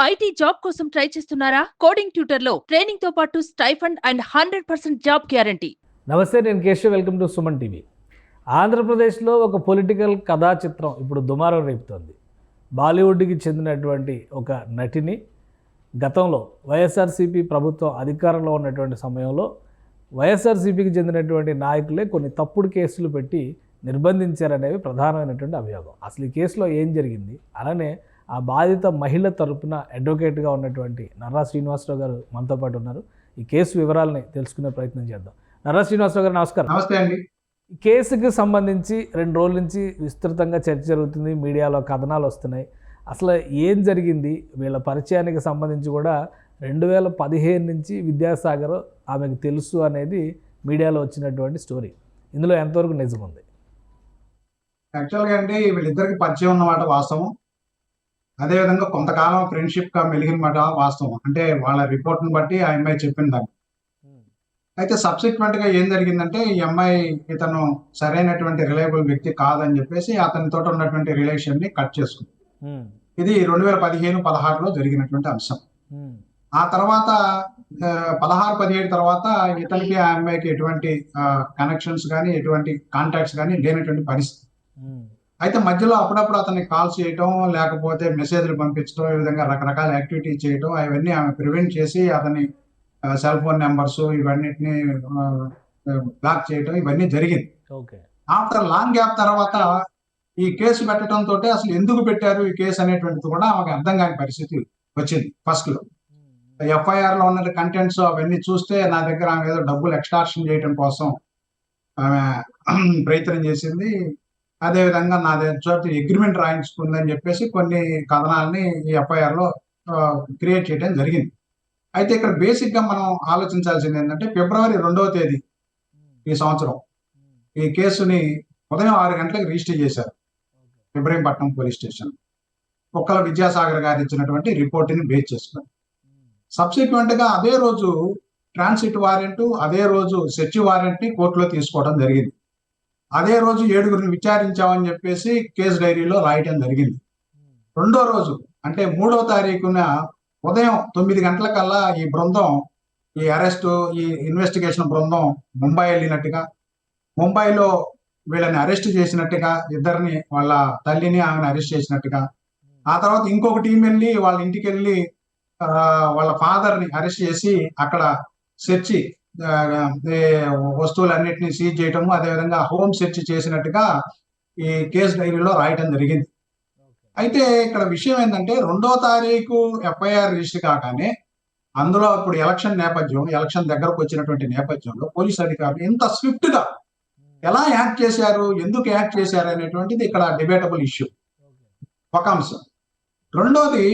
IT job కోసం try చేస్తున్నారా? Coding tutor లో ట్రైనింగ్ తో పాటు స్టైఫండ్ అండ్ 100% జాబ్ గ్యారంటీ. నమస్తే, నేను Keshav. Welcome to Suman TV. ఆంధ్రప్రదేశ్లో ఒక పొలిటికల్ కథా చిత్రం ఇప్పుడు దుమారం రేపుతోంది. బాలీవుడ్కి చెందినటువంటి ఒక నటిని గతంలో వైఎస్ఆర్సీపీ ప్రభుత్వం అధికారంలో ఉన్నటువంటి సమయంలో వైఎస్ఆర్సీపీకి చెందినటువంటి నాయకులే కొన్ని తప్పుడు కేసులు పెట్టి నిర్బంధించారనేవి ప్రధానమైనటువంటి అభియోగం. అసలు ఈ కేసులో ఏం జరిగింది, అలానే ఆ బాధిత మహిళ తరపున అడ్వకేట్గా ఉన్నటువంటి నర్రా శ్రీనివాసరావు గారు మనతో పాటు ఉన్నారు. ఈ కేసు వివరాలని తెలుసుకునే ప్రయత్నం చేద్దాం. నర్రా శ్రీనివాసరావు గారు, నమస్కారం. నమస్తే అండి. ఈ కేసుకి సంబంధించి 2 రోజుల నుంచి విస్తృతంగా చర్చ జరుగుతుంది, మీడియాలో కథనాలు వస్తున్నాయి. అసలు ఏం జరిగింది, వీళ్ళ పరిచయానికి సంబంధించి కూడా 2015 నుంచి విద్యాసాగర్ ఆమెకు తెలుసు అనేది మీడియాలో వచ్చినటువంటి స్టోరీ. ఇందులో ఎంతవరకు నిజం ఉంది? యాక్చువల్గా అండి, వీళ్ళిద్దరికి పరిచయం ఉన్నమాట వాస్తవం. అదేవిధంగా కొంతకాలం ఫ్రెండ్షిప్గా మెలిగినమాట వాస్తవం. అంటే వాళ్ళ రిపోర్ట్ని బట్టి ఆ అమ్మాయి చెప్పిన దాన్ని. అయితే సబ్సిక్వెంట్గా ఏం జరిగిందంటే, ఈ అమ్మాయి ఇతను సరైనటువంటి రిలయబుల్ వ్యక్తి కాదని చెప్పేసి అతనితో ఉన్నటువంటి రిలేషన్ని కట్ చేసుకుంది. ఇది 2015-16లో జరిగినటువంటి అంశం. ఆ తర్వాత 16-17 తర్వాత ఇతనికి ఆ అమ్మాయికి ఎటువంటి కనెక్షన్స్ కానీ ఎటువంటి కాంటాక్ట్స్ కానీ లేనటువంటి పరిస్థితి. అయితే మధ్యలో అప్పుడప్పుడు అతన్ని కాల్స్ చేయటం, లేకపోతే మెసేజ్లు పంపించడం, ఈ విధంగా రకరకాల యాక్టివిటీస్ చేయటం, అవన్నీ ఆమె ప్రివెంట్ చేసి అతని సెల్ ఫోన్ నెంబర్స్ ఇవన్నిటిని బ్లాక్ చేయటం, ఇవన్నీ జరిగింది. ఆఫ్టర్ లాంగ్ గ్యాప్ తర్వాత ఈ కేసు పెట్టడంతో అసలు ఎందుకు పెట్టారు ఈ కేసు అనేటువంటిది కూడా ఆమెకు అర్థం కాని పరిస్థితి వచ్చింది. ఫస్ట్ లో ఎఫ్ఐఆర్ లో ఉన్న కంటెంట్స్ అవన్నీ చూస్తే నా దగ్గర ఆమె ఏదో డబ్బులు ఎక్స్ట్రాక్షన్ చేయడం కోసం ఆమె ప్రయత్నం చేసింది. అదేవిధంగా నా దగ్గర అగ్రిమెంట్ రాయించుకుందని చెప్పేసి కొన్ని కథనాలని ఈ ఎఫ్ఐఆర్ లో క్రియేట్ చేయడం జరిగింది. అయితే ఇక్కడ బేసిక్ గా మనం ఆలోచించాల్సింది ఏంటంటే, ఫిబ్రవరి 2వ తేదీ ఈ సంవత్సరం ఈ కేసుని ఉదయం 6 గంటలకు రిజిస్టర్ చేశారు ఇబ్రహీంపట్నం పోలీస్ స్టేషన్. కుక్కల విద్యాసాగర్ గారు ఇచ్చినటువంటి రిపోర్ట్ని బేస్ చేసుకుని సబ్సిక్వెంట్ గా అదే రోజు ట్రాన్సిట్ వారెంట్, అదే రోజు సెర్చ్ వారెంట్ ని కోర్టులో తీసుకోవడం జరిగింది. అదే రోజు 7గురిని విచారించామని చెప్పేసి కేసు డైరీలో రాయటం జరిగింది. 2వ రోజు అంటే 3వ తారీఖున ఉదయం 9 గంటలకల్లా ఈ బృందం, ఈ అరెస్టు, ఈ ఇన్వెస్టిగేషన్ బృందం ముంబై వెళ్ళినట్టుగా, ముంబైలో వీళ్ళని అరెస్ట్ చేసినట్టుగా, ఇద్దరిని, వాళ్ళ తల్లిని ఆమెను అరెస్ట్ చేసినట్టుగా, ఆ తర్వాత ఇంకొక టీం వెళ్ళి వాళ్ళ ఇంటికి వెళ్ళి వాళ్ళ ఫాదర్ని అరెస్ట్ చేసి అక్కడ సెర్చ్ వస్తువులన్నింటినీ సీజ్ చేయటము, అదేవిధంగా హోమ్ సెర్చ్ చేసినట్టుగా ఈ కేసు డైరీలో రాయటం జరిగింది. అయితే ఇక్కడ విషయం ఏంటంటే, 2వ తారీఖు ఎఫ్ఐఆర్ రిజిస్టర్ కాగానే అందులో ఇప్పుడు ఎలక్షన్ దగ్గరకు వచ్చినటువంటి నేపథ్యంలో పోలీస్ అధికారులు ఇంత స్విఫ్ట్ గా ఎలా యాక్ట్ చేశారు, ఎందుకు యాక్ట్ చేశారు అనేటువంటిది ఇక్కడ డిబేటబుల్ ఇష్యూ, ఒక అంశం. రెండోది,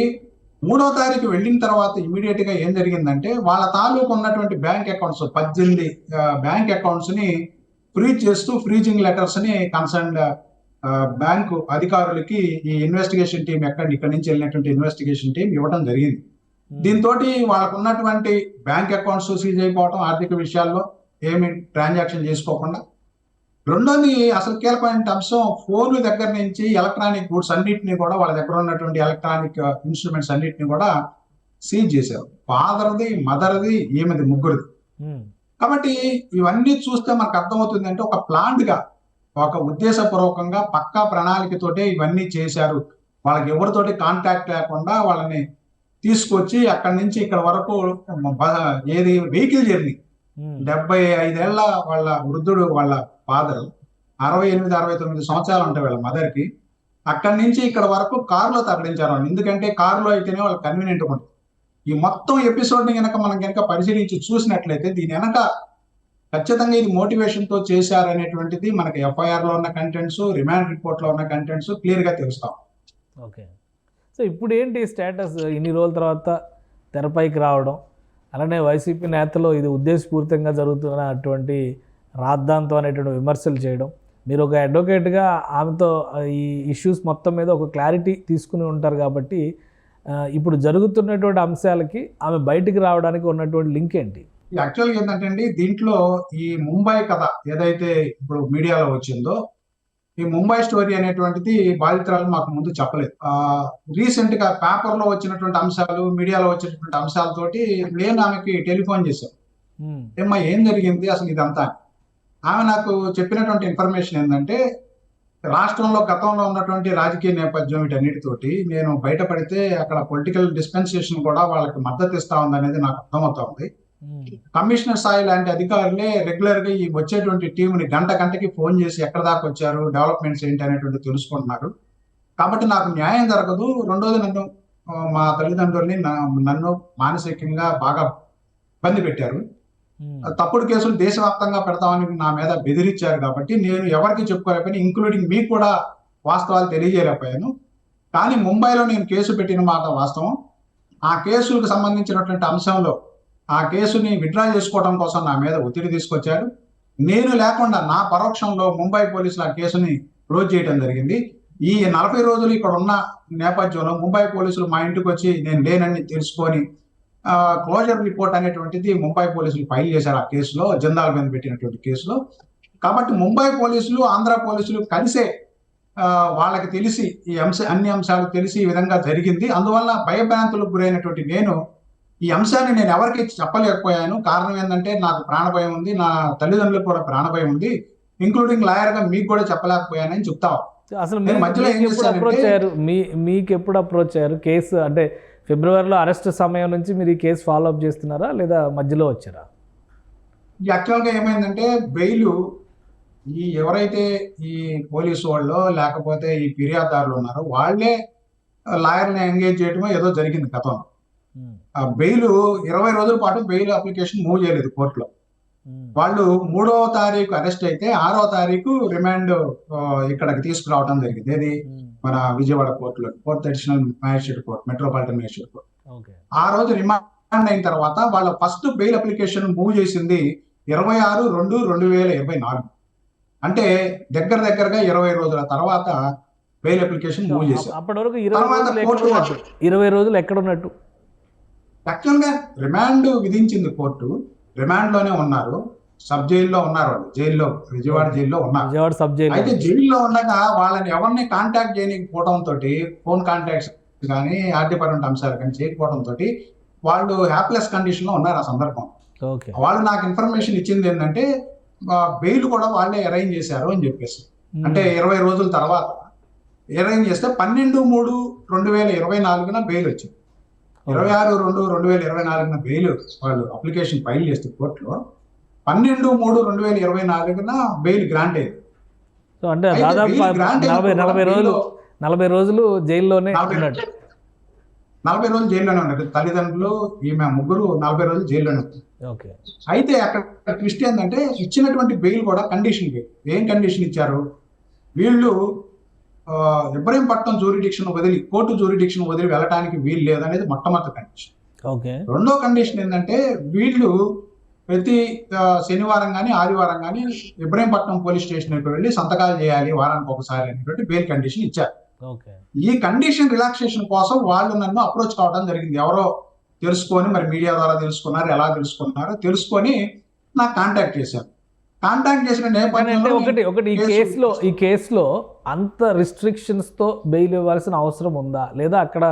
3వ తారీఖు వెళ్ళిన తర్వాత ఇమీడియట్ గా ఏం జరిగిందంటే, వాళ్ళ తాలూకు ఉన్నటువంటి బ్యాంక్ అకౌంట్స్ 18 బ్యాంక్ అకౌంట్స్ ని ఫ్రీజ్ చేస్తూ ఫ్రీజింగ్ లెటర్స్ ని కన్సర్న్ బ్యాంకు అధికారులకి ఈ ఇన్వెస్టిగేషన్ టీం ఇక్కడి నుంచి వెళ్ళినటువంటి ఇన్వెస్టిగేషన్ టీం ఇవ్వడం జరిగింది. దీంతో వాళ్ళకు ఉన్నటువంటి బ్యాంక్ అకౌంట్స్ సీజ్ అయిపోవడం, ఆర్థిక విషయాల్లో ఏమి ట్రాన్సాక్షన్ చేసుకోకుండా. రెండోది, అసలు కీలకమైన అంశం, ఫోన్ల దగ్గర నుంచి ఎలక్ట్రానిక్ గూడ్స్ అన్నింటినీ కూడా, వాళ్ళ దగ్గర ఉన్నటువంటి ఎలక్ట్రానిక్ ఇన్స్ట్రుమెంట్స్ అన్నింటినీ కూడా సీజ్ చేశారు. ఫాదర్ది, మదర్ది, ఈమెది, ముగ్గురిది. కాబట్టి ఇవన్నీ చూస్తే మనకు అర్థమవుతుంది అంటే, ఒక ప్లాన్డ్ గా, ఒక ఉద్దేశపూర్వకంగా పక్కా ప్రణాళికతోటే ఇవన్నీ చేశారు. వాళ్ళకి ఎవరితోటి కాంటాక్ట్ లేకుండా వాళ్ళని తీసుకొచ్చి అక్కడి నుంచి ఇక్కడ వరకు వెహికల్ జర్నీ, 75 ఏళ్ల వాళ్ళ వృద్ధుడు, వాళ్ళ ఫాదర్ 68-69 సంవత్సరాలు ఉంటాయి వాళ్ళ మదర్కి, అక్కడి నుంచి ఇక్కడ వరకు కారులో తరలించారు. ఎందుకంటే కారులో అయితేనే వాళ్ళకి కన్వీనియంట్ ఉంటుంది. ఈ మొత్తం ఎపిసోడ్ని మనం కనుక పరిశీలించి చూసినట్లయితే దీని వెనక ఖచ్చితంగా ఇది మోటివేషన్ తో చేశారనేటువంటిది మనకి ఎఫ్ఐఆర్ లో ఉన్న కంటెంట్స్, రిమాండ్ రిపోర్ట్ లో ఉన్న కంటెంట్స్ క్లియర్ గా తెలుస్తాం. ఓకే, సో ఇప్పుడు ఏంటి స్టేటస్? ఇన్ని రోజుల తర్వాత తెరపైకి రావడం, అలానే వైసీపీ నేతలు ఇది ఉద్దేశపూరితంగా జరుగుతున్నటువంటి రాద్ధాంతం అనేటువంటి విమర్శలు చేయడం, మీరు ఒక అడ్వకేట్గా ఆమెతో ఈ ఇష్యూస్ మొత్తం మీద ఒక క్లారిటీ తీసుకుని ఉంటారు కాబట్టి ఇప్పుడు జరుగుతున్నటువంటి అంశాలకి ఆమె బయటికి రావడానికి ఉన్నటువంటి లింక్ ఏంటి? యాక్చువల్గా ఏంటంటే అండి, దీంట్లో ఈ ముంబై కథ ఏదైతే ఇప్పుడు మీడియాలో వచ్చిందో, ఈ ముంబై స్టోరీ అనేటువంటిది బాధితురాలు మాకు ముందు చెప్పలేదు. రీసెంట్ గా పేపర్ లో వచ్చినటువంటి అంశాలు, మీడియాలో వచ్చినటువంటి అంశాలతోటి నేను ఆమెకి టెలిఫోన్ చేశాను. ఏమ్మా ఏం జరిగింది అసలు ఇదంతా? ఆమె నాకు చెప్పినటువంటి ఇన్ఫర్మేషన్ ఏంటంటే, రాష్ట్రంలో గతంలో ఉన్నటువంటి రాజకీయ నేపథ్యం వీటన్నిటితోటి నేను బయటపడితే అక్కడ పొలిటికల్ డిస్పెన్సేషన్ కూడా వాళ్ళకి మద్దతు ఇస్తా ఉందనేది నాకు అర్థమవుతా ఉంది. కమిషనర్ స్థాయి లాంటి అధికారులే రెగ్యులర్ గా ఈ వచ్చేటువంటి టీంని గంటకి ఫోన్ చేసి ఎక్కడ దాకా వచ్చారు, డెవలప్మెంట్స్ ఏంటి అనేటువంటి తెలుసుకుంటున్నారు. కాబట్టి నాకు న్యాయం జరగదు. రెండోది మా తల్లిదండ్రుల్ని నన్ను మానసికంగా బాగా ఇబ్బంది పెట్టారు. తప్పుడు కేసులు దేశవ్యాప్తంగా పెడతామని నా మీద బెదిరించారు. కాబట్టి నేను ఎవరికి చెప్పుకోలేకపోయినా, ఇంక్లూడింగ్ మీకు కూడా వాస్తవాలు తెలియజేయలేకపోయాను. కానీ ముంబైలో నేను కేసు పెట్టిన మాట వాస్తవం. ఆ కేసులకు సంబంధించినటువంటి అంశంలో ఆ కేసుని విత్డ్రా చేసుకోవడం కోసం నా మీద ఒత్తిడి తీసుకొచ్చారు. నేను లేకుండా నా పరోక్షంలో ముంబై పోలీసులు ఆ కేసుని క్లోజ్ చేయడం జరిగింది. ఈ 40 రోజులు ఇక్కడ ఉన్న నేపథ్యంలో ముంబై పోలీసులు మా ఇంటికి వచ్చి నేను లేనని తెలుసుకొని క్లోజర్ రిపోర్ట్ అనేటువంటిది ముంబై పోలీసులు ఫైల్ చేశారు ఆ కేసులో, జందాల మీద పెట్టినటువంటి కేసులో. కాబట్టి ముంబై పోలీసులు, ఆంధ్ర పోలీసులు కలిసే వాళ్ళకి తెలిసి అన్ని అంశాలు తెలిసి ఈ విధంగా జరిగింది. అందువల్ల భయభ్రాంతులకు గురైనటువంటి ఈ అంశాన్ని నేను ఎవరికి చెప్పలేకపోయాను. కారణం ఏంటంటే నాకు ప్రాణభయం ఉంది, నా తల్లిదండ్రులకు కూడా ప్రాణభయం ఉంది, ఇంక్లూడింగ్ లాయర్ గా మీకు కూడా చెప్పలేకపోయానని చెప్తావు. అసలు మీకు ఎప్పుడు అప్రోచ్ అయ్యారు? కేసు అంటే ఫిబ్రవరిలో అరెస్ట్ సమయం నుంచి మీరు ఈ కేసు ఫాలో అప్ చేస్తున్నారా లేదా మధ్యలో వచ్చారా? యాక్చువల్గా ఏమైందంటే, బెయిల్ ఎవరైతే ఈ పోలీసు వాళ్ళు లేకపోతే ఈ ఫిర్యాదుదారులు ఉన్నారో వాళ్ళే లాయర్ని ఎంగేజ్ చేయడమో ఏదో జరిగింది గతంలో. ఆ బెయిల్ 20 రోజుల పాటు బెయిల్ అప్లికేషన్ మూవ్ చేయలేదు కోర్టులో. వాళ్ళు 3వ తారీఖు అరెస్ట్ అయితే 6వ తారీఖు రిమాండ్ ఇక్కడికి తీసుకురావడం జరిగింది. ఏది మన విజయవాడ కోర్టులో, 4th additional magistrate court, metropolitan magistrate court. ఆ రోజు రిమాండ్ అయిన తర్వాత వాళ్ళ ఫస్ట్ బెయిల్ అప్లికేషన్ మూవ్ చేసింది 26/2/2024. అంటే దగ్గరగా 20 రోజుల తర్వాత బెయిల్ అప్లికేషన్ మూవ్ చేశారు. అప్పటి వరకు 20 రోజులు ఎక్కడ ఉన్నట్టు? యాక్చువల్ గా రిమాండ్ విధించింది కోర్టు. రిమాండ్ లోనే ఉన్నారు, సబ్ జైల్లో ఉన్నారు వాళ్ళు, జైల్లో, విజయవాడ జైల్లో ఉన్నారు. అయితే జైల్లో ఉండగా వాళ్ళని ఎవరిని కాంటాక్ట్ చేయకపోవడంతో, ఫోన్ కాంటాక్ట్స్ కానీ ఆర్థికపరమైన అంశాలు కానీ చేయకపోవడంతో వాళ్ళు హ్యాప్లెస్ కండిషన్ లో ఉన్నారు ఆ సందర్భం. వాళ్ళు నాకు ఇన్ఫర్మేషన్ ఇచ్చింది ఏంటంటే, బెయిల్ కూడా వాళ్ళే అరేంజ్ చేశారు అని చెప్పేసి. అంటే 20 రోజుల తర్వాత అరేంజ్ చేస్తే 12/3/2024 బెయిల్ వచ్చింది. 26/2/2024 బెయిల్ వాళ్ళు అప్లికేషన్ ఫైల్ చేస్తే కోర్టులో 12/3/2024 బెయిల్ గ్రాంట్ అయింది. సో అంటే దాదాపు 40 రోజులు జైల్లోనే ఉన్నాడు. 40 రోజులు జైల్లోనే ఉన్నారు తల్లిదండ్రులు, ఈమె ముగ్గురు 40 రోజులు జైల్లోనే ఉంది. అయితే అక్కడ ట్విస్ట్ ఏంటంటే, ఇచ్చినటువంటి బెయిల్ కూడా కండిషన్ బెయిల్. ఏం కండిషన్ ఇచ్చారు వీళ్ళు? ఇబ్రహీంపట్నం జ్యూరిడిక్షన్ వదిలి, కోర్టు జ్యూరిడిక్షన్ వదిలి వెళ్ళడానికి వీలు లేదనేది మొట్టమొదటి కండిషన్. రెండో కండిషన్ ఏంటంటే, వీళ్ళు ప్రతి శనివారం కానీ ఆదివారం కానీ ఇబ్రహీంపట్నం పోలీస్ స్టేషన్కి వెళ్ళి సంతకాలు చేయాలి వారానికి ఒకసారి అనేటువంటి బెయిల్ కండిషన్ ఇచ్చారు. ఈ కండిషన్ రిలాక్సేషన్ కోసం వాళ్ళు నన్ను అప్రోచ్ కావడం జరిగింది. ఎవరో తెలుసుకొని, మరి మీడియా ద్వారా తెలుసుకున్నారు, ఎలా తెలుసుకున్నారో తెలుసుకొని నాకు కాంటాక్ట్ చేశారు. కాంటాక్ట్ చేసిన నేపథ్యంలో ఒకటి ఈ కేసులో అంత రిస్ట్రిక్షన్స్ తో బెయిల్ ఇవ్వాల్సిన అవసరం ఉందా, లేదా అక్కడ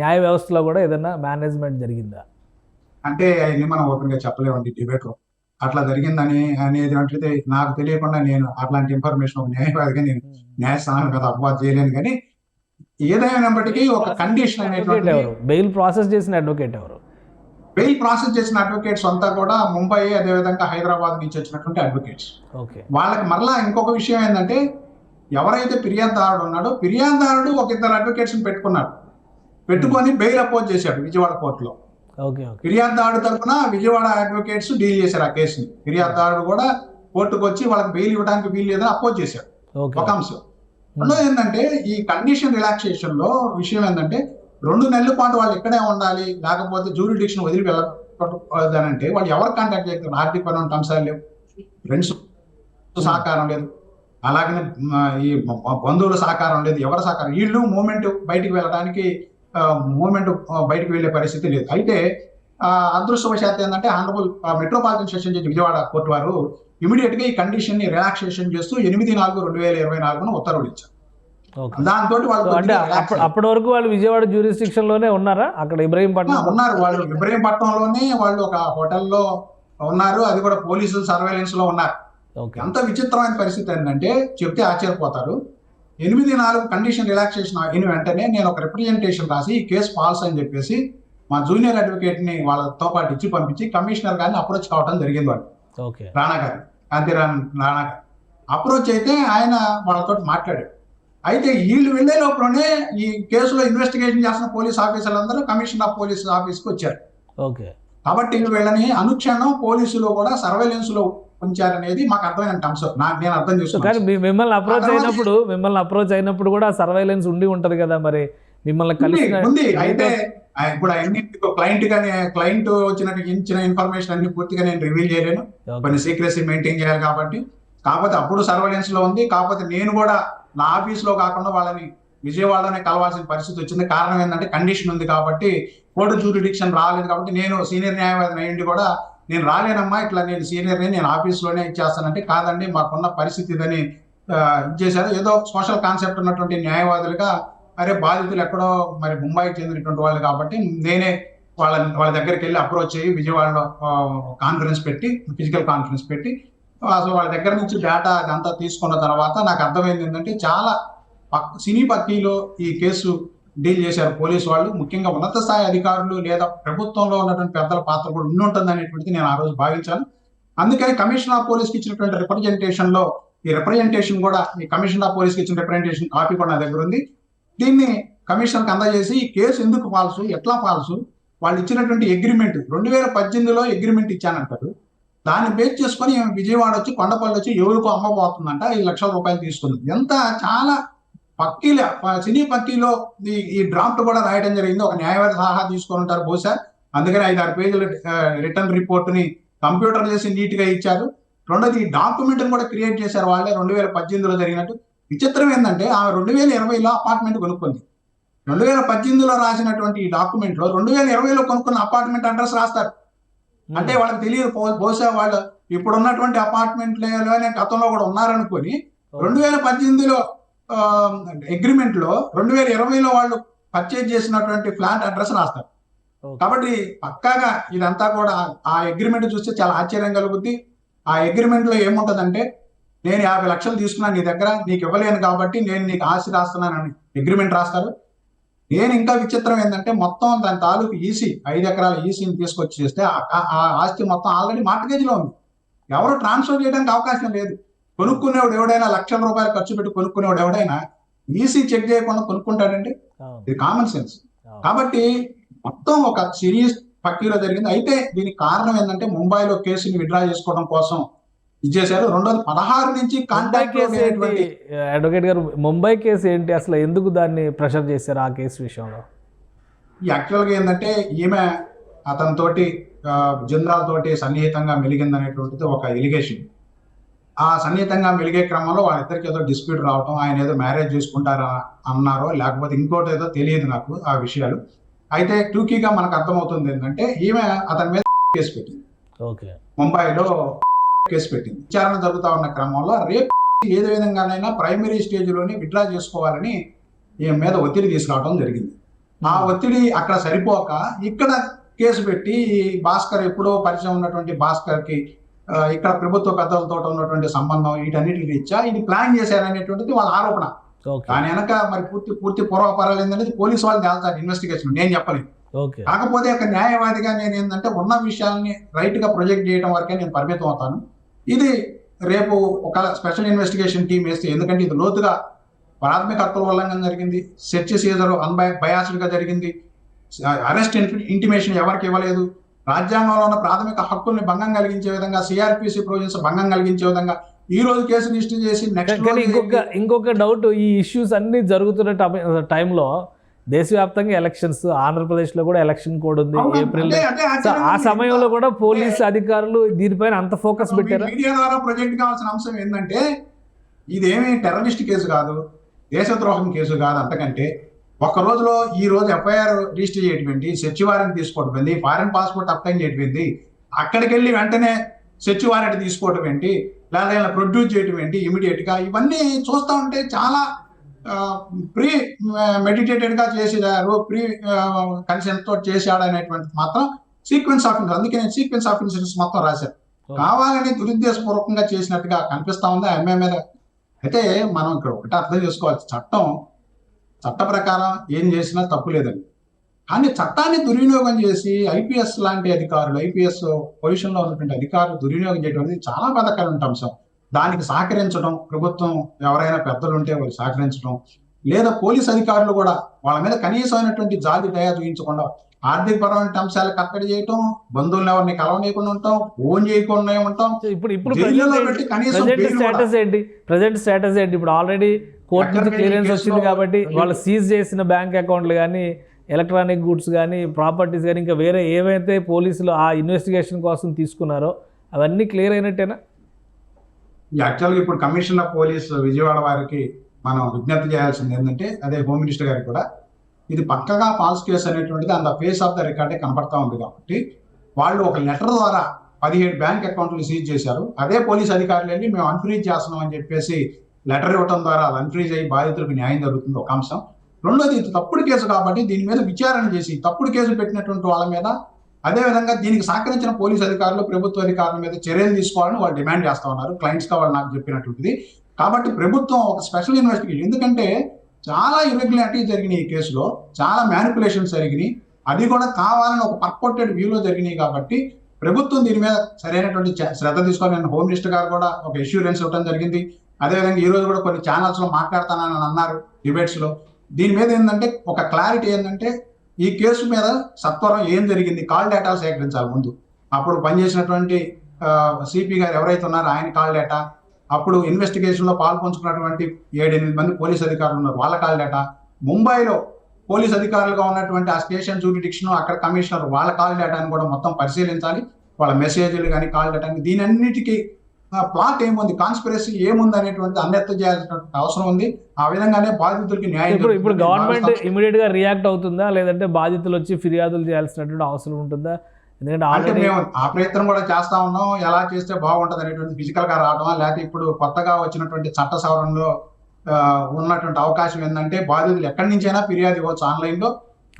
న్యాయ వ్యవస్థలో కూడా ఏదైనా మేనేజ్మెంట్ జరిగిందా? అంటే అవన్నీ మనం ఓపెన్ గా చెప్పలేమండి డిబేట్ లో. అట్లా జరిగిందని అనేది నాకు తెలియకుండా నేను అట్లాంటి ఇన్ఫర్మేషన్ ఒక న్యాయవాదిగా నేను న్యాయస్థానం కదా అపవాదం చేయలేను. కానీ ఏదైనప్పటికీ ఒక కండిషన్ అనేటువంటి, బెయిల్ ప్రాసెస్ చేసిన అడ్వకేట్ ఎవరు? బెయిల్ ప్రాసెస్ చేసిన అడ్వకేట్స్ అంతా కూడా ముంబై, అదేవిధంగా హైదరాబాద్ నుంచి వచ్చినటువంటి అడ్వకేట్స్. వాళ్ళకి మరలా ఇంకొక విషయం ఏంటంటే, ఎవరైతే ఫిర్యాదుదారుడు ఉన్నాడో ఫిర్యాదుదారుడు ఒక 2 అడ్వకేట్స్ పెట్టుకొని బెయిల్ అపోజ్ చేశాడు విజయవాడ కోర్టులో. ఫిర్యాదుదారుడు తరఫున విజయవాడ అడ్వకేట్స్ డీల్ చేశారు ఆ కేసుని. ఫిర్యాదుదారుడు కూడా కోర్టుకు వచ్చి వాళ్ళకి బెయిల్ ఇవ్వడానికి వీలు లేదని అపోజ్ చేశాడు, ఒక అంశం. రెండోది ఏంటంటే, ఈ కండిషన్ రిలాక్సేషన్ లో విషయం ఏంటంటే, 2 నెలల పాటు వాళ్ళు ఇక్కడే ఉండాలి, లేకపోతే జ్యూరిడిక్షన్ వదిలి వెళ్ళకూడదనంటే వాళ్ళు ఎవరు కాంటాక్ట్ చేస్తారు? ఆర్థికపరమైన అంశాలు లేవు, ఫ్రెండ్స్ సహకారం లేదు, అలాగనే ఈ బంధువుల సహకారం లేదు, ఎవరి సహకారం, వీళ్ళు బయటికి వెళ్ళడానికి బయటికి వెళ్లే పరిస్థితి లేదు. అయితే అదృష్టవశాత్తు ఏంటంటే, honourable metropolitan session judge Vijayawada court వారు ఇమీడియట్ గా ఈ కండిషన్ ని రిలాక్సేషన్ చేస్తూ 8/4/2024 ఉత్తర్వులు ఇచ్చారు. దాంతో వాళ్ళు అంటే అప్పటి వరకు వాళ్ళు విజయవాడ జ్యూరిస్డిక్షన్ లోనే ఉన్నారా? అక్కడ ఇబ్రహీంపట్నం ఉన్నారు. వాళ్ళు ఇబ్రహీంపట్నంలోనే వాళ్ళు ఒక హోటల్లో ఉన్నారు. అది కూడా పోలీసులు సర్వేలెన్స్ లో ఉన్నారు. ఎంత విచిత్రమైన పరిస్థితి ఏంటంటే చెప్తే ఆశ్చర్యపోతారు. 8/4 కండిషన్ రిలాక్సేషన్ అయిన వెంటనే నేను ఒక రిప్రజెంటేషన్ రాసి ఈ కేసు ఫాల్స్ అని చెప్పేసి మా జూనియర్ అడ్వకేట్ ని వాళ్ళతో పాటు ఇచ్చి పంపించి కమిషనర్ గారిని అప్రోచ్ కావడం జరిగింది. వాళ్ళు రాణా గారు, కాంతిరామ్ రాణా గారు అప్రోచ్ అయితే ఆయన వాళ్ళతో మాట్లాడాడు. అయితే వీళ్ళు వెళ్లే లోపలనే ఈ కేసులో ఇన్వెస్టిగేషన్ చేస్తున్న పోలీస్ ఆఫీసర్లందరూ కమిషనర్ ఆఫ్ పోలీస్ ఆఫీస్కి వచ్చారు. కాబట్టి వీళ్ళని అనుక్షణం పోలీసులు కూడా సర్వేలెన్స్ లో ఉంచారనేది మాకు అర్థమైన అంశం. నేను అర్థం చేసుకున్నాను. మిమ్మల్ని అప్రోచ్ అయినప్పుడు కూడా సర్వేలెన్స్ ఉండి ఉంటది కదా, మరి మిమ్మల్ని కలిసి ఉంది. అయితే ఇప్పుడు అన్ని క్లయింట్ ఇచ్చిన ఇన్ఫర్మేషన్ అన్ని పూర్తిగా నేను రివీల్ చేయలేను, కొన్ని సీక్రెసీ మెయింటైన్ చేయాలి కాబట్టి. కాకపోతే అప్పుడు సర్వేలెన్స్ లో ఉంది. కాకపోతే నేను కూడా నా ఆఫీస్ లో కాకుండా వాళ్ళని విజయవాడలోనే కలవాల్సిన పరిస్థితి వచ్చింది. కారణం ఏంటంటే కండిషన్ ఉంది కాబట్టి, కోర్టు జ్యూరిడిక్షన్ రాలేదు కాబట్టి నేను సీనియర్ న్యాయవాదిని అయ్యింది కూడా నేను రాలేనమ్మా, ఇట్లా నేను సీనియర్ని, నేను ఆఫీస్లోనే ఇచ్చేస్తానంటే కాదండి మాకున్న పరిస్థితి ఇదని ఇచ్చేశారు. ఏదో సోషల్ కాన్సెప్ట్ ఉన్నటువంటి న్యాయవాదులుగా అరే బాధితులు ఎక్కడో మరి ముంబైకి చెందినటువంటి వాళ్ళు కాబట్టి నేనే వాళ్ళ దగ్గరికి వెళ్ళి అప్రోచ్ అయ్యి విజయవాడలో కాన్ఫరెన్స్ పెట్టి, ఫిజికల్ కాన్ఫరెన్స్ పెట్టి అసలు వాళ్ళ దగ్గర నుంచి డేటా అదంతా తీసుకున్న తర్వాత నాకు అర్థమైంది ఏంటంటే చాలా సినీ పక్కీలో ఈ కేసు డీల్ చేశారు పోలీసు వాళ్ళు. ముఖ్యంగా ఉన్నత స్థాయి అధికారులు లేదా ప్రభుత్వంలో ఉన్నటువంటి పెద్దల పాత్ర కూడా ఉండి ఉంటుంది అనేటువంటిది నేను ఆ రోజు భావించాను. అందుకని కమిషనర్ ఆఫ్ పోలీస్కి ఇచ్చినటువంటి రిప్రజెంటేషన్ లో ఈ రిప్రజెంటేషన్ కూడా, ఈ కమిషనర్ ఆఫ్ పోలీస్కి ఇచ్చిన రిప్రజెంటేషన్ కాపీ కూడా నా దగ్గర ఉంది. దీన్ని కమిషనర్కి అందజేసి ఈ కేసు ఎందుకు ఫాల్సు, ఎట్లా ఫాల్సు, వాళ్ళు ఇచ్చినటువంటి అగ్రిమెంట్ 2018లో అగ్రిమెంట్ ఇచ్చానంటారు. దాన్ని బేస్ చేసుకొని విజయవాడ వచ్చి కొండపల్లి వచ్చి ఎవరికో అమ్మబోతుందంట, 5 లక్షల రూపాయలు తీసుకుంది. ఎంత చాలా పక్కీల సినీ పక్కీలో ఈ డ్రాఫ్ట్ కూడా రాయడం జరిగింది. ఒక న్యాయవాది సలహా తీసుకొని ఉంటారు బహుశా, అందుకని 5-6 పేజీల రిటర్న్ రిపోర్ట్ ని కంప్యూటర్ చేసి నీట్ గా ఇచ్చారు. రెండోది ఈ డాక్యుమెంట్ కూడా క్రియేట్ చేశారు వాళ్ళే 2018లో జరిగినట్టు. విచిత్రం ఏంటంటే ఆమె 2020లో అపార్ట్మెంట్ కొనుక్కుంది. 2018లో రాసినటువంటి ఈ డాక్యుమెంట్ లో 2020లో కొనుక్కున్న అపార్ట్మెంట్ అడ్రస్ రాస్తారు. అంటే వాళ్ళకి తెలియదు, బహుశా వాళ్ళు ఇప్పుడు ఉన్నటువంటి అపార్ట్మెంట్లోనే గతంలో కూడా ఉన్నారనుకొని 2018లో అగ్రిమెంట్ లో 2020లో వాళ్ళు పర్చేజ్ చేసినటువంటి ఫ్లాట్ అడ్రస్ రాస్తారు. కాబట్టి పక్కాగా ఇదంతా కూడా ఆ అగ్రిమెంట్ చూస్తే చాలా ఆశ్చర్యం కలుగుద్ది. ఆ అగ్రిమెంట్ లో ఏముంటదంటే, నేను 50 లక్షలు తీసుకున్నాను నీ దగ్గర, నీకు ఇవ్వలేను కాబట్టి నేను నీకు ఆస్తి రాస్తున్నానని అగ్రిమెంట్ రాస్తారు. నేను ఇంకా విచిత్రం ఏంటంటే మొత్తం దాని తాలూకు ఈసీ 5 ఎకరాల ఈసీని తీసుకొచ్చి చేస్తే ఆ ఆస్తి మొత్తం ఆల్రెడీ మార్ట్గేజ్లో ఉంది. ఎవరు ట్రాన్స్ఫర్ చేయడానికి అవకాశం లేదు. కొనుక్కునేవాడు ఎవడైనా లక్షల రూపాయలు ఖర్చు పెట్టి కొనుక్కునేవాడు ఎవడైనా ఈసీ చెక్ చేయకుండా కొనుక్కుంటాడండి. ఇది కామన్ సెన్స్. కాబట్టి మొత్తం ఒక సిరీస్ పక్కీలో జరిగింది. అయితే దీనికి కారణం ఏంటంటే ముంబైలో కేసుని విత్డ్రా చేసుకోవడం కోసం ఇచ్చేశారు. 2016 నుంచి కాంటాక్ట్ అడ్వకేట్ గారు, ముంబై కేసు ఏంటి అసలు, ఎందుకు దాన్ని ప్రెషర్ చేశారు ఆ కేసు విషయంలో? యాక్చువల్గా ఏంటంటే ఈమె అతనితోటి జిందాల్ తోటి సన్నిహితంగా మెలిగింది అనేటువంటిది ఒక ఎలిగేషన్. ఆ సన్నిహితంగా మెలిగే క్రమంలో వాళ్ళిద్దరికి ఏదో డిస్ప్యూట్ రావటం, ఆయన ఏదో మ్యారేజ్ చేసుకుంటారా అన్నారో లేకపోతే ఇంకోటి ఏదో తెలియదు నాకు ఆ విషయాలు. అయితే టూకీగా మనకు అర్థమవుతుంది ఏంటంటే ఈమె అతని మీద కేసు పెట్టింది, ముంబైలో కేసు పెట్టింది. విచారణ జరుగుతూ ఉన్న క్రమంలో రేపు ఏదో విధంగానైనా ప్రైమరీ స్టేజ్లోనే విత్డ్రా చేసుకోవాలని ఈమె మీద ఒత్తిడి తీసుకురావడం జరిగింది. ఆ ఒత్తిడి అక్కడ సరిపోక ఇక్కడ కేసు పెట్టి భాస్కర్, ఎప్పుడో పరిచయం ఉన్నటువంటి భాస్కర్కి ఇక్కడ ప్రభుత్వ పెద్దలతో ఉన్నటువంటి సంబంధం, వీటన్నిటి రీత్యా ఇది ప్లాన్ చేశారనేటువంటిది వాళ్ళ ఆరోపణ. దాని వెనక మరి పూర్తి పూర్వపరాలు ఏంటనేది పోలీసు వాళ్ళు తేల్తారు ఇన్వెస్టిగేషన్, నేను చెప్పలేదు. కాకపోతే ఒక న్యాయవాదిగా నేను ఏంటంటే ఉన్న విషయాల్ని రైట్ గా ప్రొజెక్ట్ చేయడం వరకే నేను పరిమితం అవుతాను. ఇది రేపు ఒక స్పెషల్ ఇన్వెస్టిగేషన్ టీం వేస్తే, ఎందుకంటే ఇది లోతుగా ప్రాథమిక హక్కుల ఉల్లంఘన జరిగింది, సెర్చ్ సీజర్ అన్బయాస్డ్ గా జరిగింది, అరెస్ట్ ఇంటిమేషన్ ఎవరికి ఇవ్వలేదు, రాజ్యాంగంలో ఉన్న ప్రాథమిక హక్కుల్ని భంగం కలిగించే విధంగా, సిఆర్పిసి ప్రొవిజన్స్ భంగం కలిగించే విధంగా ఈ రోజు కేసు రిజిస్టర్ చేసి ఇంకొక డౌట్, ఈ ఇష్యూస్ అన్ని జరుగుతున్న టైంలో దేశవ్యాప్తంగా ఎలక్షన్స్, ఆంధ్రప్రదేశ్లో కూడా ఎలక్షన్ కోడ్ ఉంది ఏప్రిల్. ఆ సమయంలో కూడా పోలీస్ అధికారులు దీనిపైన అంత ఫోకస్ పెట్టారు. మీడియా ద్వారా ప్రొజెక్ట్ కావాల్సిన అంశం ఏంటంటే ఇదేమి టెర్రరిస్ట్ కేసు కాదు, దేశద్రోహం కేసు కాదు. అంతకంటే ఒక్క రోజులో ఈ రోజు ఎఫ్ఐఆర్ రిజిస్టర్ చేయటం, సెర్చ్ వారెంట్ తీసుకోవడం, ఫారెన్ పాస్పోర్ట్ అప్లై చేయటం, అక్కడికి వెళ్ళి వెంటనే సెర్చ్ వారెంట్ తీసుకోవడం ఏంటి, లేదా ఇలా ప్రొడ్యూస్ చేయడం ఏంటి ఇమీడియట్ గా, ఇవన్నీ చూస్తూ ఉంటే చాలా ప్రీ మెడిటేటెడ్ గా చేసేదారు, ప్రీ కన్సెంట్ తో చేశాడు అనేటువంటిది మాత్రం సీక్వెన్స్ ఆఫ్ ఇన్సిడెంట్స్. అందుకే నేను సీక్వెన్స్ ఆఫ్ ఇన్సిడెంట్స్ మొత్తం రాశాను. కావాలని దురుద్దేశపూర్వకంగా చేసినట్టుగా కనిపిస్తా ఉంది ఎంఏ మీద. అయితే మనం ఇక్కడ ఒకటి అర్థం చేసుకోవాలి, చట్ట ప్రకారం ఏం చేసినా తప్పు లేదండి. కానీ చట్టాన్ని దుర్వినియోగం చేసి ఐపీఎస్ లాంటి అధికారులు, ఐపీఎస్ పొజిషన్ లో ఉన్నటువంటి అధికారులు దుర్వినియోగం చేయడం అనేది చాలా బాధాకరమైన అంశం. దానికి సహకరించడం, ప్రభుత్వం ఎవరైనా పెద్దలు ఉంటే వాళ్ళు సహకరించడం, లేదా పోలీస్ అధికారులు కూడా వాళ్ళ మీద కనీసమైనటువంటి జాతి దయ చూపించకుండా ఆర్థిక పరమైన అంశాలు కట్టడి చేయటం, బంధువులను ఎవరిని కలవనీయకుండా ఉంటాం, ఫోన్ చేయకుండా ఉంటాం. ఇప్పుడు జైల్లో పెట్టి కనీసం ప్రజెంట్ స్టేటస్ ఏంటి? ఇప్పుడు ఆల్రెడీ కోర్టు నుంచి క్లియరెన్స్ వచ్చింది కాబట్టి వాళ్ళు సీజ్ చేసిన బ్యాంక్ అకౌంట్లు కానీ, ఎలక్ట్రానిక్ గుడ్స్ కానీ, ప్రాపర్టీస్ కానీ, ఇంకా వేరే ఏవైతే పోలీసులు ఆ ఇన్వెస్టిగేషన్ కోసం తీసుకున్నారో అవన్నీ క్లియర్ అయినట్టేనా? యాక్చువల్గా ఇప్పుడు కమిషనర్ ఆఫ్ పోలీస్ విజయవాడ వారికి మనం విజ్ఞప్తి చేయాల్సింది ఏంటంటే, అదే హోమ్ మినిస్టర్ గారికి కూడా, ఇది పక్కగా ఫాల్స్ కేసు అనేటువంటిది అంత ఫేస్ ఆఫ్ ద రికార్డే కనపడతా ఉంది. కాబట్టి వాళ్ళు ఒక లెటర్ ద్వారా 17 బ్యాంక్ అకౌంట్లు సీజ్ చేశారు. అదే పోలీస్ అధికారులు వెళ్ళి మేము అన్ఫ్రీజ్ చేస్తున్నాం అని చెప్పేసి లెటర్ ఇవ్వడం ద్వారా అది అన్ఫ్రీజ్ అయ్యి బాధితులకు న్యాయం జరుగుతుంది, ఒక అంశం. రెండోది, ఇది తప్పుడు కేసు కాబట్టి దీని మీద విచారణ చేసి తప్పుడు కేసు పెట్టినటువంటి వాళ్ళ మీద, అదేవిధంగా దీనికి సహకరించిన పోలీస్ అధికారులు, ప్రభుత్వ అధికారుల మీద చర్యలు తీసుకోవాలని వాళ్ళు డిమాండ్ చేస్తా ఉన్నారు, క్లయింట్స్ గా వాళ్ళు నాకు చెప్పినటువంటిది. కాబట్టి ప్రభుత్వం ఒక స్పెషల్ ఇన్వెస్టిగేషన్, ఎందుకంటే చాలా ఇర్రెగ్యులారిటీస్ జరిగినాయి ఈ కేసులో, చాలా మ్యానిపులేషన్స్ జరిగినాయి, అది కూడా కావాలని ఒక పర్పొటెడ్ వ్యూలో జరిగినాయి. కాబట్టి ప్రభుత్వం దీని మీద సరైనటువంటి శ్రద్ధ తీసుకోవాలి. నేను హోమ్ మినిస్టర్ గారు కూడా ఒక ఇష్యూరెన్స్ ఇవ్వడం జరిగింది. అదేవిధంగా ఈ రోజు కూడా కొన్ని ఛానల్స్ లో మాట్లాడతానని అన్నారు డిబేట్స్ లో. దీని మీద ఏంటంటే ఒక క్లారిటీ ఏంటంటే, ఈ కేసు మీద సత్వరం ఏం జరిగింది, కాల్ డేటా సేకరించాలి ముందు. అప్పుడు పనిచేసినటువంటి సిపి గారు ఎవరైతే ఉన్నారో ఆయన కాల్ డేటా, అప్పుడు ఇన్వెస్టిగేషన్ లో పాల్పంచుకున్నటువంటి 7-8 మంది పోలీస్ అధికారులు ఉన్నారు, వాళ్ళ కాల్ డేటా, ముంబైలో పోలీస్ అధికారులుగా ఉన్నటువంటి ఆ స్టేషన్ జూరిడిక్షన్, అక్కడ కమిషనర్, వాళ్ళ కాల్ డేటాని కూడా మొత్తం పరిశీలించాలి, వాళ్ళ మెసేజ్లు కానీ కాల్ డేటాని. దీని అన్నిటికీ ప్లాట్ ఏముంది, కాన్స్పిరసీ ఏముంది అనేటువంటి అన్యర్థ చేయాల్సినటువంటి అవసరం ఉంది. ఆ విధంగానే బాధితులకి న్యాయం. ఇప్పుడు గవర్నమెంట్ ఇమీడియట్ గా రియాక్ట్ అవుతుందా, లేదంటే బాధితులు వచ్చి ఫిర్యాదులు చేయాల్సినటువంటి అవసరం ఉంటుందా? అంటే మేము ఆ ప్రయత్నం కూడా చేస్తా ఉన్నాం, ఎలా చేస్తే బాగుంటది అనేటువంటి ఫిజికల్ గా రావడమా, లేకపోతే ఇప్పుడు కొత్తగా వచ్చినటువంటి చట్ట సవరణలో ఉన్నటువంటి అవకాశం ఏంటంటే, బాధితులు ఎక్కడి నుంచైనా ఫిర్యాదు ఇవ్వచ్చు ఆన్లైన్ లో,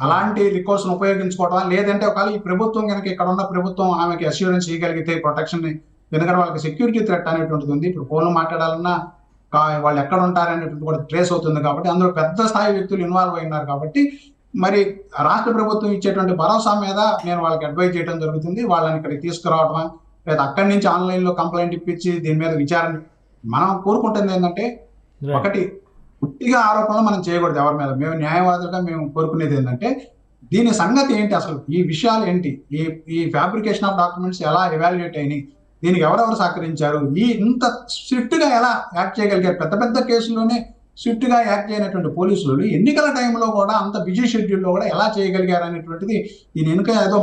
అలాంటి రికోర్స్ ఉపయోగించుకోవడం. లేదంటే ఒకవేళ ఈ ప్రభుత్వం కనుక, ఇక్కడ ఉన్న ప్రభుత్వం ఆమెకి అష్యూరెన్స్ చేయగలిగితే ప్రొటెక్షన్, ఎందుకంటే వాళ్ళకి సెక్యూరిటీ థ్రెట్ అనేటువంటిది ఉంది. ఇప్పుడు ఫోన్ మాట్లాడాలన్నా వాళ్ళు ఎక్కడ ఉంటారనేటువంటి కూడా ట్రేస్ అవుతుంది. కాబట్టి అందులో పెద్ద స్థాయి వ్యక్తులు ఇన్వాల్వ్ అయినారు. కాబట్టి మరి రాష్ట్ర ప్రభుత్వం ఇచ్చేటువంటి భరోసా మీద నేను వాళ్ళకి అడ్వైజ్ చేయడం జరుగుతుంది. వాళ్ళని ఇక్కడికి తీసుకురావడం, లేదా అక్కడి నుంచి ఆన్లైన్ లో కంప్లైంట్ ఇప్పించి దీని మీద విచారణ. మనం కోరుకుంటుంది ఏంటంటే, ఒకటి, పూర్తిగా ఆరోపణలు మనం చేయకూడదు ఎవరి మీద. మేము న్యాయవాదులుగా మేము కోరుకునేది ఏంటంటే, దీని సంగతి ఏంటి, అసలు ఈ విషయాలు ఏంటి, ఈ ఫ్యాబ్రికేషన్ ఆఫ్ డాక్యుమెంట్స్ ఎలా ఎవాల్యుయేట్ అయినాయి, దీనికి ఎవరెవరు సహకరించారు, ఇంత స్విఫ్ట్ గా ఎలా యాక్ట్ చేయగలిగారు. పెద్ద పెద్ద కేసుల్లోనే స్విఫ్ట్ గా యాక్ట్ చేయనటువంటి పోలీసులు ఎన్నికల టైంలో కూడా అంత బిజీ షెడ్యూల్లో కూడా ఎలా చేయగలిగారు అనేటువంటిది, దీని వెనుక ఏదో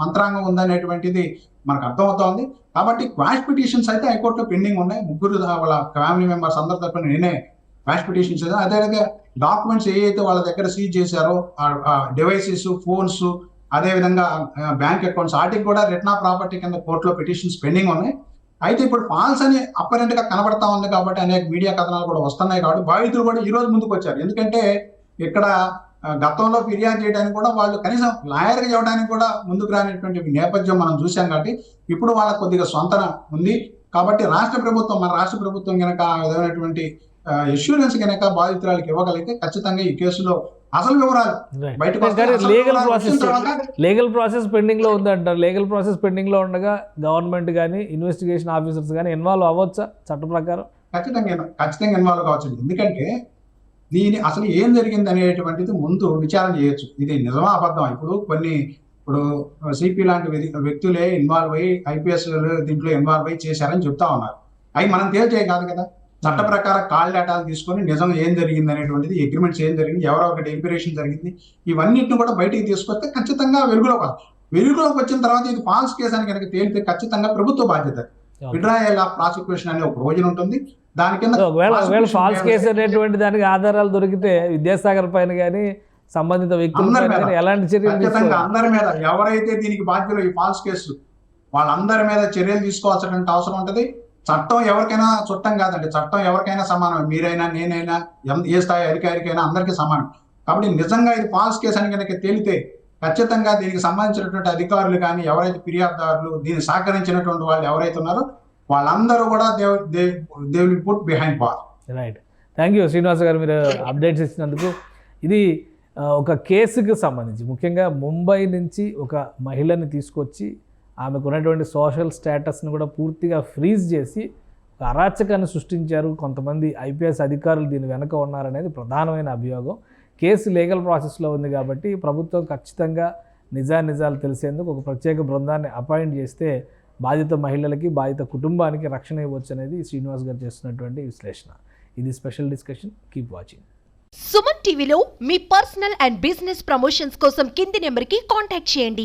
మంత్రాంగం ఉందనేటువంటిది మనకు అర్థమవుతోంది. కాబట్టి క్వాష్ పిటిషన్స్ అయితే హైకోర్టులో పెండింగ్ ఉన్నాయి. ముగ్గురు వాళ్ళ ఫ్యామిలీ మెంబర్స్ అందరి తరఫున నేనే క్వాష్ పిటిషన్స్. అదేవిధంగా డాక్యుమెంట్స్ ఏవైతే వాళ్ళ దగ్గర సీజ్ చేశారో, డివైసెస్, ఫోన్స్, అదేవిధంగా బ్యాంక్ అకౌంట్స్, వాటికి కూడా రిటర్న్ ఆఫ్ ప్రాపర్టీ కింద కోర్టులో పిటిషన్స్ పెండింగ్ ఉన్నాయి. అయితే ఇప్పుడు ఫాల్స్ అని అప్పరెంట్ గా కనబడతా ఉంది కాబట్టి అనేక మీడియా కథనాలు కూడా వస్తున్నాయి. కాబట్టి బాధితులు కూడా ఈ రోజు ముందుకు వచ్చారు. ఎందుకంటే ఇక్కడ గతంలో ఫిర్యాదు చేయడానికి కూడా వాళ్ళు కనీసం లాయర్గా చేయడానికి కూడా ముందుకు రానిటువంటి నేపథ్యం మనం చూసాం. కాబట్టి ఇప్పుడు వాళ్ళకి కొద్దిగా స్వంతన ఉంది. కాబట్టి మన రాష్ట్ర ప్రభుత్వం కనుక ఆ విధమైనటువంటి ఇన్సూరెన్స్ కనుక బాధితురాలకు ఇవ్వగలిగితే ఖచ్చితంగా ఈ కేసులో అసలు వివరాలు బయటకు లీగల్ ప్రాసెస్ పెండింగ్ లో ఉందంటారు. లీగల్ ప్రాసెస్ పెండింగ్ లో ఉండగా గవర్నమెంట్ కానీ ఇన్వెస్టిగేషన్ ఆఫీసర్స్ కానీ ఇన్వాల్వ్ అవ్వచ్చా చట్ట ప్రకారం? ఖచ్చితంగా ఇన్వాల్వ్ కావచ్చు. ఎందుకంటే దీని అసలు ఏం జరిగింది అనేటువంటిది ముందు విచారణ చేయొచ్చు. ఇది నిజమా అబద్ధం. ఇప్పుడు సిపి లాంటి వ్యక్తులే ఇన్వాల్వ్ అయ్యి ఐపీఎస్ దీంట్లో ఇన్వాల్వ్ అయ్యి చేశారని చెప్తా ఉన్నారు. అవి మనం తేల్చేయ కాదు కదా. చట్ట ప్రకారం కాల్ డేటాలు తీసుకొని నిజం ఏం జరిగింది అనేటువంటిది, అగ్రిమెంట్స్ ఏం జరిగింది, ఎవరో ఒక డెలిబరేషన్ జరిగింది, ఇవన్నిటిని కూడా బయటికి తీసుకొస్తే ఖచ్చితంగా వెలుగులోకి వచ్చిన తర్వాత ఇది ఫాల్స్ కేసు అని కనుక తేలితే ఖచ్చితంగా ప్రభుత్వ బాధ్యత. విడ్రాయల్ ఆఫ్ ప్రాసిక్యూషన్ అనే ఒక రోజున ఉంటుంది. దాని కింద ఫాల్స్ కేసు అనేటువంటి దానికి ఆధారాలు దొరికితే విద్యాసాగర్ పైన కానీ సంబంధిత వ్యక్తుల ఎలాంటి చర్యలు ఖచ్చితంగా అందరి మీద ఎవరైతే దీనికి బాధ్యులు, ఈ ఫాల్స్ కేసు వాళ్ళందరి మీద చర్యలు తీసుకోవాల్సినటువంటి అవసరం ఉంటుంది. చట్టం ఎవరికైనా చుట్టం కాదండి, చట్టం ఎవరికైనా సమానం. మీరైనా నేనైనా ఏ స్థాయి అధికారికైనా అందరికీ సమానం. కాబట్టి నిజంగా ఇది ఫాల్స్ కేసు అని కనుక తేలితే ఖచ్చితంగా దీనికి సంబంధించినటువంటి అధికారులు కానీ ఎవరైతే ఫిర్యాదుదారులు దీన్ని సహకరించినటువంటి వాళ్ళు ఎవరైతే ఉన్నారో వాళ్ళందరూ కూడా they will put behind bar. Right, thank you Srinivas గారు, మీరు అప్డేట్స్ ఇచ్చినందుకు. ఇది ఒక కేసుకు సంబంధించి ముఖ్యంగా ముంబై నుంచి ఒక మహిళని తీసుకొచ్చి ఆమెకు ఉన్నటువంటి సోషల్ స్టేటస్ని కూడా పూర్తిగా ఫ్రీజ్ చేసి ఒక అరాచకాన్ని సృష్టించారు. కొంతమంది ఐపీఎస్ అధికారులు దీని వెనక ఉన్నారనేది ప్రధానమైన అభియోగం. కేసు లీగల్ ప్రాసెస్లో ఉంది కాబట్టి ప్రభుత్వం ఖచ్చితంగా నిజాలు తెలిసేందుకు ఒక ప్రత్యేక బృందాన్ని అపాయింట్ చేస్తే బాధిత మహిళలకి, బాధిత కుటుంబానికి రక్షణ ఇవ్వచ్చు అనేది శ్రీనివాస్ గారు చేస్తున్నటువంటి విశ్లేషణ. ఇది special discussion. Keep watching. Suman టీవీలో మీ పర్సనల్ అండ్ బిజినెస్ ప్రమోషన్స్ కోసం కింది నెంబర్కి కాంటాక్ట్ చేయండి.